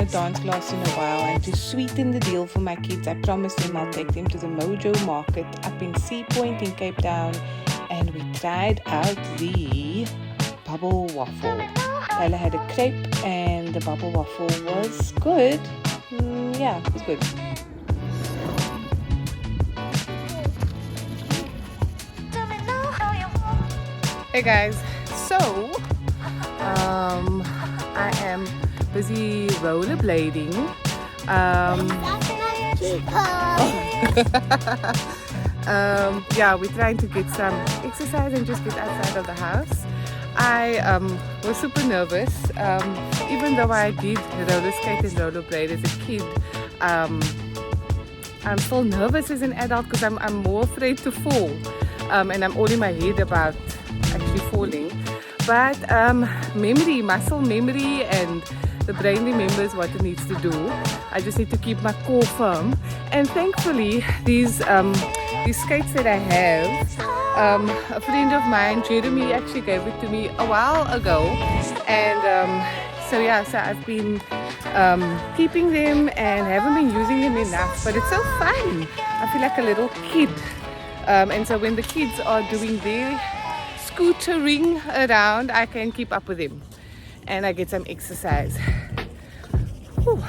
Dance class in a while, and to sweeten the deal for my kids, I promised them I'll take them to the MOJO Market up in Seapoint in Cape Town, and we tried out the Bubble Waffle. Ella had a crepe and the Bubble Waffle was good. Yeah, it was good. Hey guys, so I am busy rollerblading. Yeah, we're trying to get some exercise and just get outside of the house. I was super nervous, even though I did roller skate and rollerblade as a kid. I'm still nervous as an adult because I'm more afraid to fall, and I'm all in my head about actually falling. But memory, muscle memory, and the brain remembers what it needs to do. I just need to keep my core firm. And thankfully, these skates that I have, a friend of mine, Jeremy, actually gave it to me a while ago. And so I've been keeping them and haven't been using them enough. But it's so fun. I feel like a little kid. And so when the kids are doing their scootering around, I can keep up with them and I get some exercise. Whew.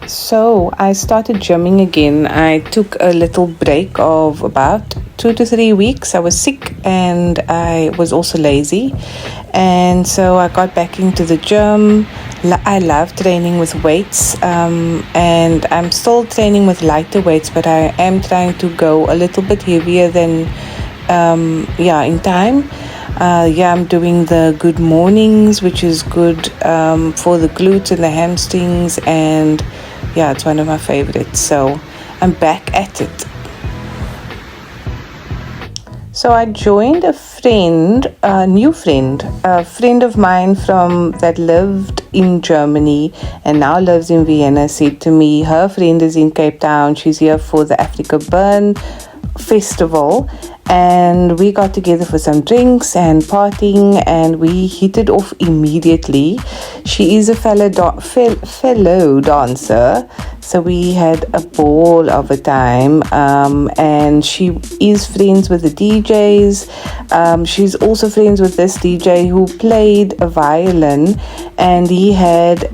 So I started gymming again. I took a little break of about 2 to 3 weeks. I was sick and I was also lazy, and so I got back into the gym. I love training with weights, and I'm still training with lighter weights, but I am trying to go a little bit heavier than in time. I'm doing the good mornings, which is good for the glutes and the hamstrings, and it's one of my favorites. So I'm back at it. So I joined a new friend of mine that lived in Germany and now lives in Vienna, said to me her friend is in Cape Town. She's here for the Africa Burn Festival, and we got together for some drinks and partying, and we hit it off immediately. She is a fellow dancer, so we had a ball of a time, and she is friends with the DJs. She's also friends with this DJ who played a violin, and he had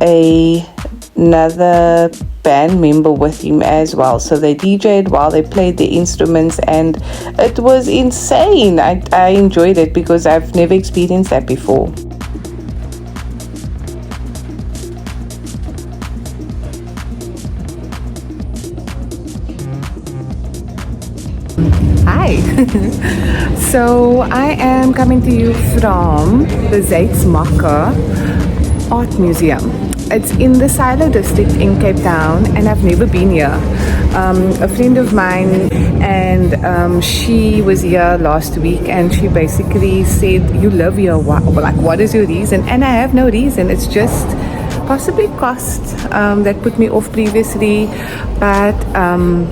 another band member with him as well. So they DJ'd while they played the instruments, and it was insane. I enjoyed it because I've never experienced that before. Hi. So I am coming to you from the Suidoosterfees Art Museum. It's in the Silo district in Cape Town, and I've never been here. A friend of mine, and she was here last week, and she basically said, you live here, what is your reason? And I have no reason. It's just possibly cost that put me off previously. But I'm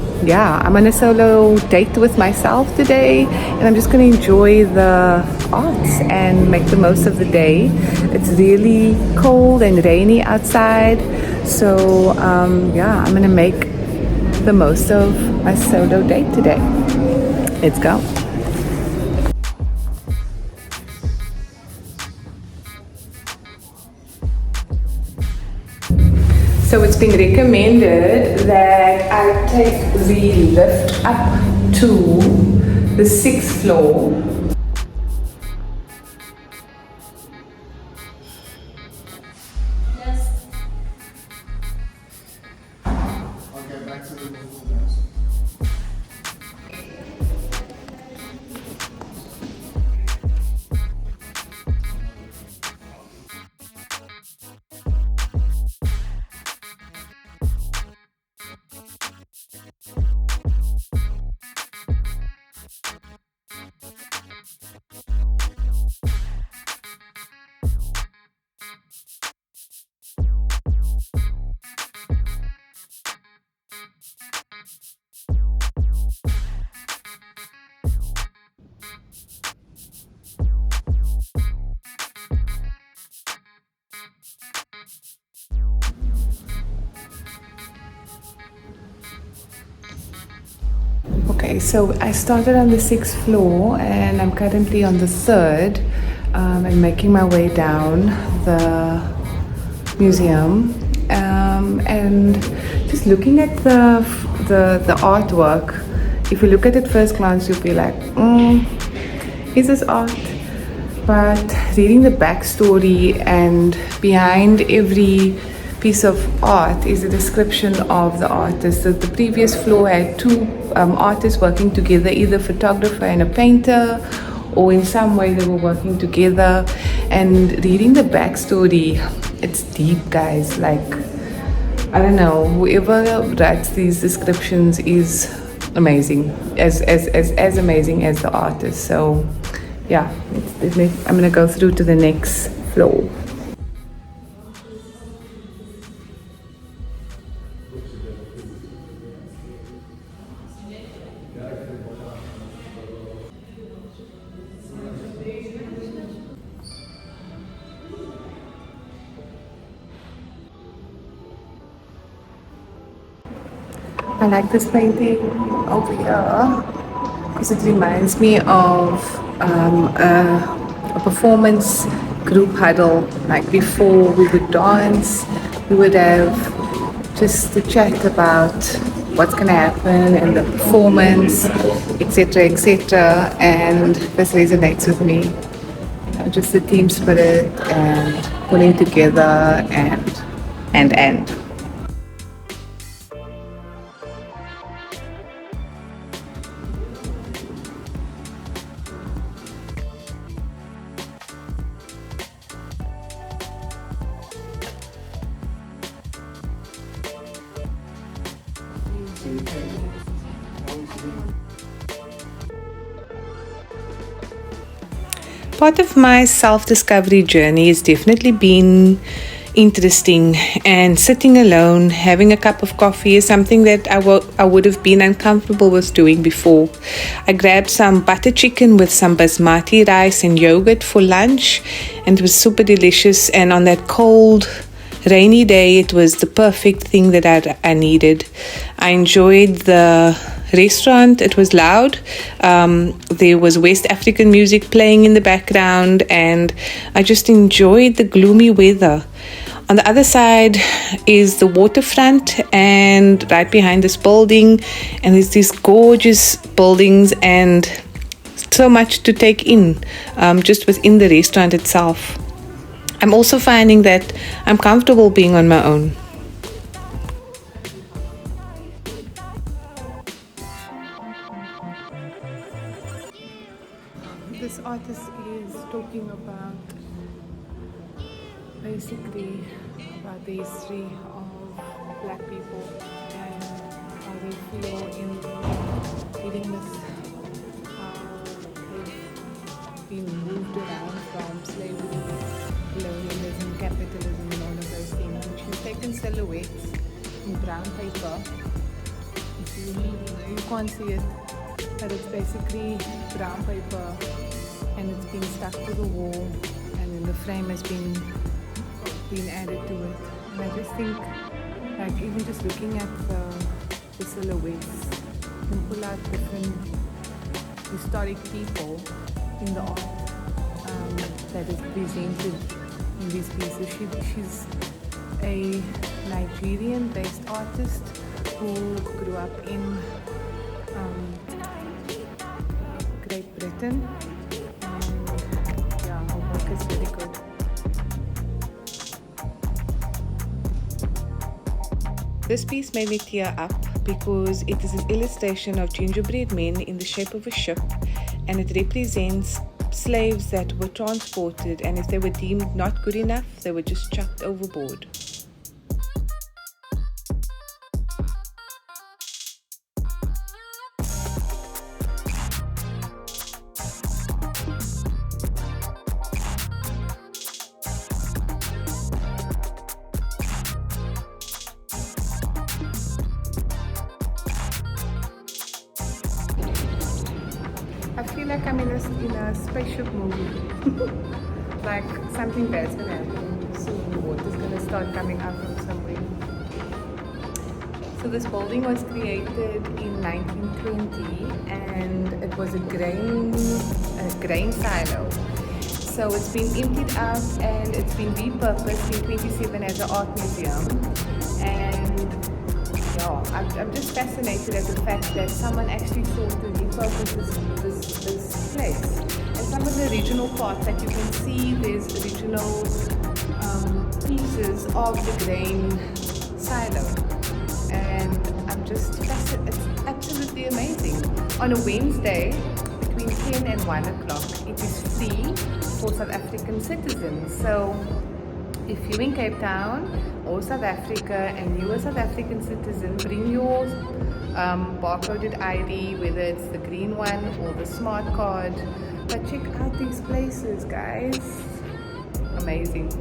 on a solo date with myself today, and I'm just going to enjoy the arts and make the most of the day. It's really cold and rainy outside, so I'm going to make the most of my solo date today. Let's go. So it's been recommended that I take the lift up to the 6th floor. Yes. Okay, back to the dance. So I started on the 6th floor and I'm currently on the 3rd. I'm making my way down the museum, and just looking at the artwork. If you look at it first glance, you'll be like, is this art? But reading the backstory, and behind every piece of art is a description of the artist. So the previous floor had two artists working together, either a photographer and a painter, or in some way they were working together. And reading the backstory, it's deep, guys. Like, I don't know, whoever writes these descriptions is amazing, as amazing as the artist. So yeah, I'm gonna go through to the next floor. I like this painting over here because it reminds me of a performance group huddle. Like before we would dance, we would have just a chat about what's going to happen and the performance, etc., etc. And this resonates with me. You know, just the team spirit and pulling together and. Part of my self-discovery journey has definitely been interesting, and sitting alone, having a cup of coffee is something that I would have been uncomfortable with doing before. I grabbed some butter chicken with some basmati rice and yogurt for lunch, and it was super delicious, and on that cold, rainy day, it was the perfect thing that I needed. I enjoyed the restaurant. It was loud. There was West African music playing in the background, and I just enjoyed the gloomy weather. On the other side is the waterfront, and right behind this building, and there's these gorgeous buildings and so much to take in just within the restaurant itself. I'm also finding that I'm comfortable being on my own. This artist is talking about basically about the history of black people and how they feel in reading this, how they've been moved around from slavery, colonialism, capitalism, and all of those things. And she's taken silhouettes in brown paper. You can't see it, but it's basically brown paper, and it's been stuck to the wall, and then the frame has been added to it. And I just think, like, even just looking at the silhouettes, you can pull out different historic people in the art that is presented in these pieces. She's a Nigerian-based artist who grew up in Great Britain, and yeah, her work is very good. This piece made me tear up because it is an illustration of gingerbread men in the shape of a ship, and it represents slaves that were transported, and if they were deemed not good enough, they were just chucked overboard. I feel like I'm in a spaceship movie. Like something bad's gonna happen soon. The water's gonna start coming out from somewhere. So this building was created in 1920 and it was a grain silo. So it's been emptied out and it's been repurposed in 27 as an art museum. And yeah, I'm just fascinated at the fact that someone actually thought to repurpose this place. And some of the original parts that you can see, there's original pieces of the grain silo. And I'm just fascinated. It's absolutely amazing. On a Wednesday, between 10 and 1 o'clock, it is free for South African citizens. So if you're in Cape Town or South Africa and you're a South African citizen, bring your barcoded ID, whether it's the green one or the smart card. But check out these places, guys. Amazing.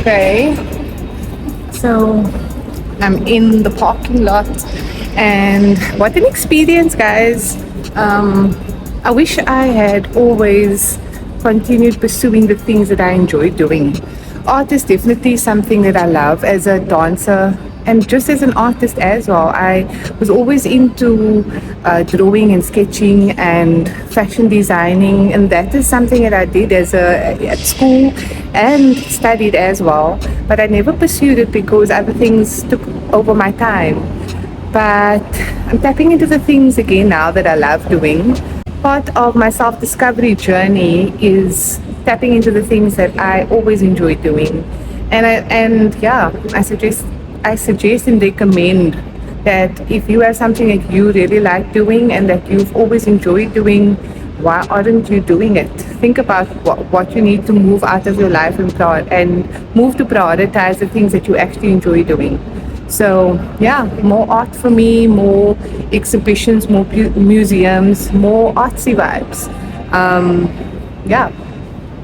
Okay, so I'm in the parking lot and what an experience, guys. I wish I had always continued pursuing the things that I enjoy doing. Art is definitely something that I love as a dancer and just as an artist as well. I was always into drawing and sketching and fashion designing, and that is something that I did at school and studied as well, but I never pursued it because other things took over my time. But I'm tapping into the things again now that I love doing. Part of my self-discovery journey is tapping into the things that I always enjoy doing, and I suggest and recommend that if you have something that you really like doing and that you've always enjoyed doing, why aren't you doing it? Think about what you need to move out of your life and move to prioritize the things that you actually enjoy doing. So yeah, more art for me, more exhibitions, more museums, more artsy vibes. Yeah.